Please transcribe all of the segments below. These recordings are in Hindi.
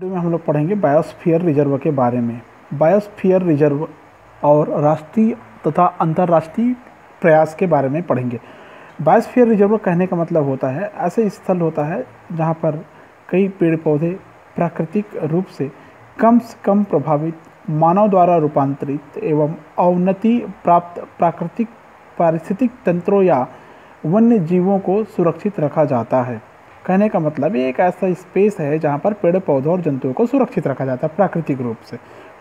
वीडियो में हम लोग पढ़ेंगे बायोस्फीयर रिजर्व के बारे में। बायोस्फीयर रिजर्व और राष्ट्रीय तथा अंतर्राष्ट्रीय प्रयास के बारे में पढ़ेंगे। बायोस्फीयर रिजर्व कहने का मतलब होता है ऐसे स्थल होता है जहां पर कई पेड़ पौधे प्राकृतिक रूप से कम प्रभावित, मानव द्वारा रूपांतरित एवं अवनति प्राप्त प्राकृतिक पारिस्थितिक तंत्रों या वन्य जीवों को सुरक्षित रखा जाता है। कहने का मतलब ये एक ऐसा स्पेस है जहाँ पर पेड़ पौधों और जंतुओं को सुरक्षित रखा जाता है प्राकृतिक रूप से।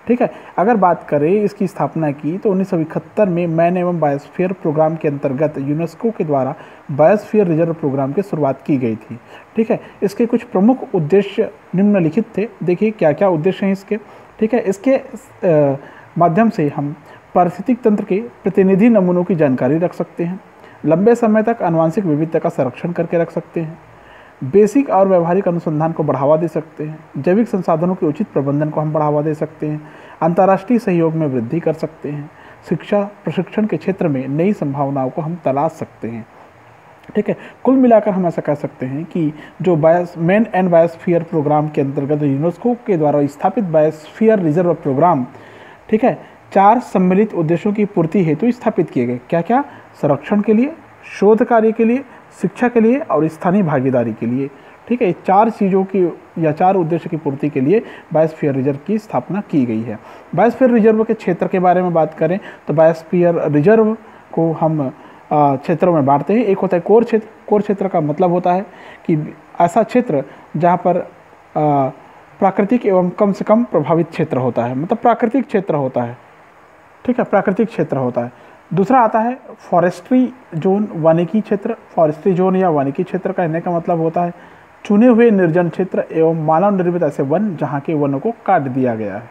ठीक है, अगर बात करें इसकी स्थापना की तो 1971 में मैन एवं बायोस्फीयर प्रोग्राम के अंतर्गत यूनेस्को के द्वारा बायोस्फीयर रिजर्व प्रोग्राम की शुरुआत की गई थी। ठीक है, इसके कुछ प्रमुख उद्देश्य निम्नलिखित थे। देखिए क्या क्या उद्देश्य हैं इसके। ठीक है, इसके माध्यम से हम पारिस्थितिक तंत्र के प्रतिनिधि नमूनों की जानकारी रख सकते हैं, लंबे समय तक आनुवंशिक विविधता का संरक्षण करके रख सकते हैं, बेसिक और व्यवहारिक अनुसंधान को बढ़ावा दे सकते हैं, जैविक संसाधनों के उचित प्रबंधन को हम बढ़ावा दे सकते हैं, अंतर्राष्ट्रीय सहयोग में वृद्धि कर सकते हैं, शिक्षा प्रशिक्षण के क्षेत्र में नई संभावनाओं को हम तलाश सकते हैं। ठीक है, कुल मिलाकर हम ऐसा कह सकते हैं कि जो मैन एंड बायोस्फीयर प्रोग्राम के अंतर्गत यूनेस्को के द्वारा स्थापित बायोस्फीयर रिजर्व प्रोग्राम, ठीक है, 4 सम्मिलित उद्देश्यों की पूर्ति हेतु स्थापित किए गए। क्या क्या? संरक्षण के लिए, शोध कार्य के लिए, शिक्षा के लिए और स्थानीय भागीदारी के लिए। ठीक है, 4 चीज़ों की या 4 उद्देश्य की पूर्ति के लिए बायोस्फीयर रिजर्व की स्थापना की गई है। बायोस्फीयर रिजर्व के क्षेत्र के बारे में बात करें तो बायोस्फीयर रिजर्व को हम क्षेत्रों में बांटते हैं। एक होता है कोर क्षेत्र। कोर क्षेत्र का मतलब होता है कि ऐसा क्षेत्र जहाँ पर प्राकृतिक एवं कम से कम प्रभावित क्षेत्र होता है, मतलब प्राकृतिक क्षेत्र होता है। ठीक है, प्राकृतिक क्षेत्र होता है। दूसरा आता है फॉरेस्ट्री जोन, वानिकी क्षेत्र। फॉरेस्ट्री जोन या वानिकी क्षेत्र कहने का मतलब होता है चुने हुए निर्जन क्षेत्र एवं मानव निर्मित ऐसे वन जहाँ के वनों को काट दिया गया है।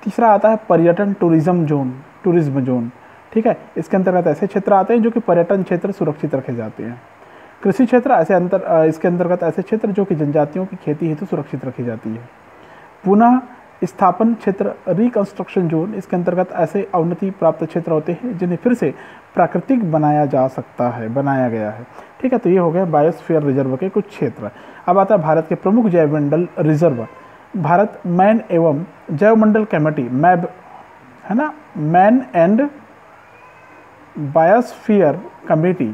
तीसरा आता है पर्यटन टूरिज्म जोन। ठीक है, इसके अंतर्गत ऐसे क्षेत्र आते हैं जो कि पर्यटन क्षेत्र सुरक्षित रखे जाते हैं। कृषि क्षेत्र इसके अंतर्गत ऐसे क्षेत्र जो कि जनजातियों की खेती हेतु सुरक्षित रखी जाती है। पुनः स्थापन क्षेत्र रिकंस्ट्रक्शन जोन, इसके अंतर्गत ऐसे अवनति प्राप्त क्षेत्र होते हैं जिन्हें फिर से प्राकृतिक बनाया गया है। ठीक है, तो ये हो गया बायोस्फीयर रिजर्व के कुछ क्षेत्र। अब आता है भारत के प्रमुख जैवमंडल रिजर्व। भारत मैन एवं जैवमंडल कमेटी, मैब है ना, man and biosphere committee,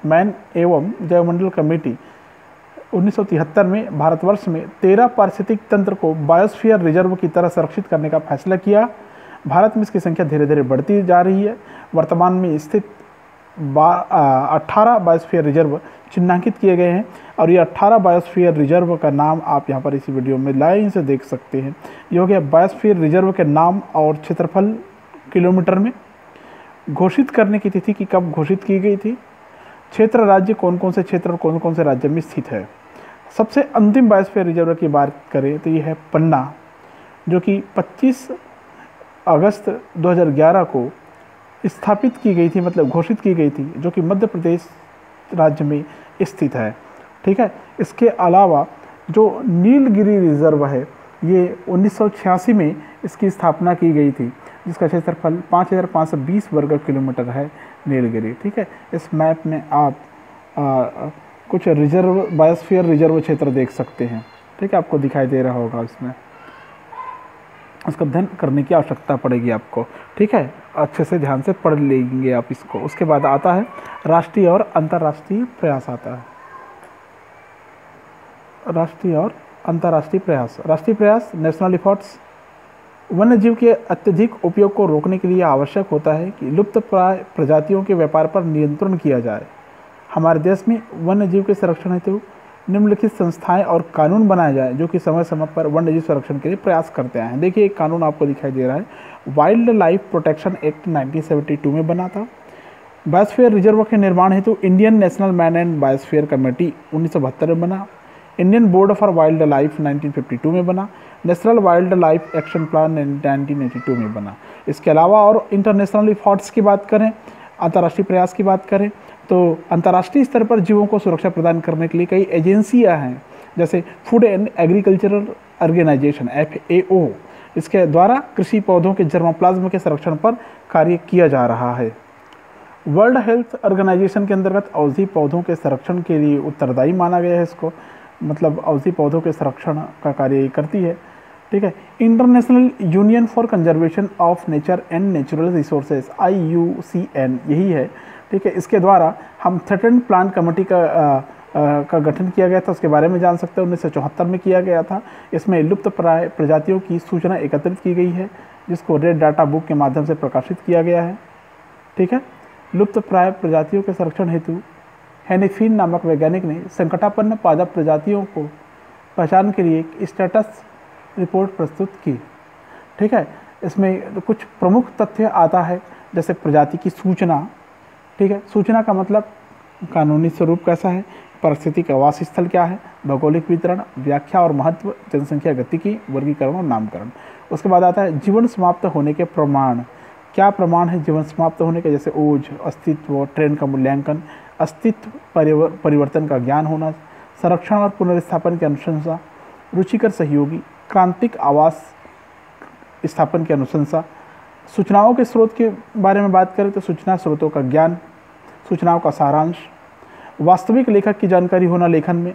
man एवं जैवमंडल कमेटी 1973 में भारतवर्ष में 13 पारिस्थितिक तंत्र को बायोस्फीयर रिजर्व की तरह संरक्षित करने का फैसला किया। भारत में इसकी संख्या धीरे धीरे बढ़ती जा रही है। वर्तमान में स्थित 18 बायोस्फीयर रिजर्व चिन्हांकित किए गए हैं और ये 18 बायोस्फीयर रिजर्व का नाम आप यहाँ पर इसी वीडियो में लाइन से देख सकते हैं। ये हो गया बायोस्फीयर रिजर्व के नाम और क्षेत्रफल किलोमीटर में। घोषित करने की तिथि की कब घोषित की गई थी, क्षेत्र, राज्य, कौन कौन से क्षेत्र और कौन से राज्य में स्थित है। सबसे अंतिम बायोस्फीयर रिजर्व की बात करें तो ये है पन्ना, जो कि 25 अगस्त 2011 को स्थापित की गई थी, मतलब घोषित की गई थी, जो कि मध्य प्रदेश राज्य में स्थित है। ठीक है, इसके अलावा जो नीलगिरी रिजर्व है ये 1986 में इसकी स्थापना की गई थी, जिसका क्षेत्रफल 5520 वर्ग किलोमीटर है नीलगिरी। ठीक है, इस मैप में आप कुछ बायोस्फीयर रिजर्व क्षेत्र देख सकते हैं। ठीक है, आपको दिखाई दे रहा होगा, इसमें उसका अध्ययन करने की आवश्यकता पड़ेगी आपको। ठीक है, अच्छे से ध्यान से पढ़ लेंगे आप इसको। उसके बाद आता है राष्ट्रीय और अंतर्राष्ट्रीय प्रयास आता है। राष्ट्रीय और अंतर्राष्ट्रीय प्रयास। राष्ट्रीय प्रयास, नेशनल एफर्ट्स, वन्य जीव के अत्यधिक उपयोग को रोकने के लिए आवश्यक होता है कि लुप्तप्राय प्रजातियों के व्यापार पर नियंत्रण किया जाए। हमारे देश में वन्य जीव के संरक्षण हेतु निम्नलिखित संस्थाएं और कानून बनाए जाए जो कि समय समय पर वन्य जीव संरक्षण के लिए प्रयास करते आए हैं। देखिए एक कानून आपको दिखाई दे रहा है, वाइल्ड लाइफ प्रोटेक्शन एक्ट 1972 में बना था। बायोस्फीयर रिजर्व के निर्माण हेतु Indian national man and biosphere committee 1972 में बना। Indian board for wild life 1952 में बना। National wild life action plan 1982 में बना। इसके अलावा और इंटरनेशनल एफर्ट्स की बात करें, अंतर्राष्ट्रीय प्रयास की बात करें तो अंतर्राष्ट्रीय स्तर पर जीवों को सुरक्षा प्रदान करने के लिए कई एजेंसियां हैं, जैसे food and agricultural organization FAO, इसके द्वारा कृषि पौधों के जर्मोप्लाज्म के संरक्षण पर कार्य किया जा रहा है। वर्ल्ड हेल्थ ऑर्गेनाइजेशन के अंतर्गत औषधि पौधों के संरक्षण के लिए उत्तरदायी माना गया है इसको। मतलब औषधि पौधों के संरक्षण का कार्य ये करती है। ठीक है। International union for conservation of nature and natural resources IUCN यही है। ठीक है। इसके द्वारा हम थ्रेटेंड प्लांट कमेटी का गठन किया गया था, उसके बारे में जान सकते हैं। 1974 में किया गया था। इसमें लुप्त प्राय प्रजातियों की सूचना एकत्रित की गई है, जिसको रेड डाटा बुक के माध्यम से प्रकाशित किया गया है। ठीक है। लुप्त प्राय प्रजातियों के संरक्षण हेतु हेनी फिन नामक वैज्ञानिक ने संकटापन्न पादप प्रजातियों को पहचान के लिए एक स्टेटस रिपोर्ट प्रस्तुत की। ठीक है। इसमें कुछ प्रमुख तथ्य आता है, जैसे प्रजाति की सूचना। ठीक है। सूचना का मतलब कानूनी स्वरूप कैसा है, पारिस्थितिक आवास स्थल क्या है, भौगोलिक वितरण, व्याख्या और महत्व, जनसंख्या गतिकी, वर्गीकरण और नामकरण। उसके बाद आता है जीवन समाप्त होने के प्रमाण। क्या प्रमाण है जीवन समाप्त होने के, जैसे ओज, अस्तित्व, ट्रेंड का मूल्यांकन, अस्तित्व परिवर्तन का ज्ञान होना, संरक्षण और पुनर्स्थापन की अनुशंसा, रुचिकर सहयोगी, क्रांतिक आवास स्थापन की अनुशंसा। सूचनाओं के स्रोत के बारे में बात करें तो सूचना स्रोतों का ज्ञान, सूचनाओं का सारांश, वास्तविक लेखक की जानकारी होना लेखन में,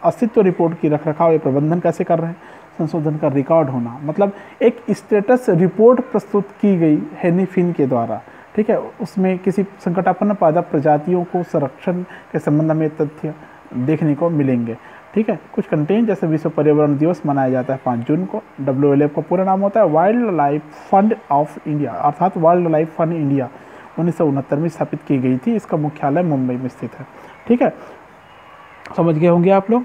अस्तित्व रिपोर्ट की रखरखाव या प्रबंधन कैसे कर रहे हैं, संशोधन का रिकॉर्ड होना। मतलब एक स्टेटस रिपोर्ट प्रस्तुत की गई हेनी फिन के द्वारा। ठीक है। उसमें किसी संकटापन्न पादप प्रजातियों को संरक्षण के संबंध में तथ्य देखने को मिलेंगे। ठीक है। कुछ कंटेंट, जैसे विश्व पर्यावरण दिवस मनाया जाता है 5 जून को। WLF का पूरा नाम होता है wild life fund of India, अर्थात वाइल्ड लाइफ फंड इंडिया 1969 में स्थापित की गई थी। इसका मुख्यालय मुंबई में स्थित है। ठीक है। समझ गए होंगे आप लोग।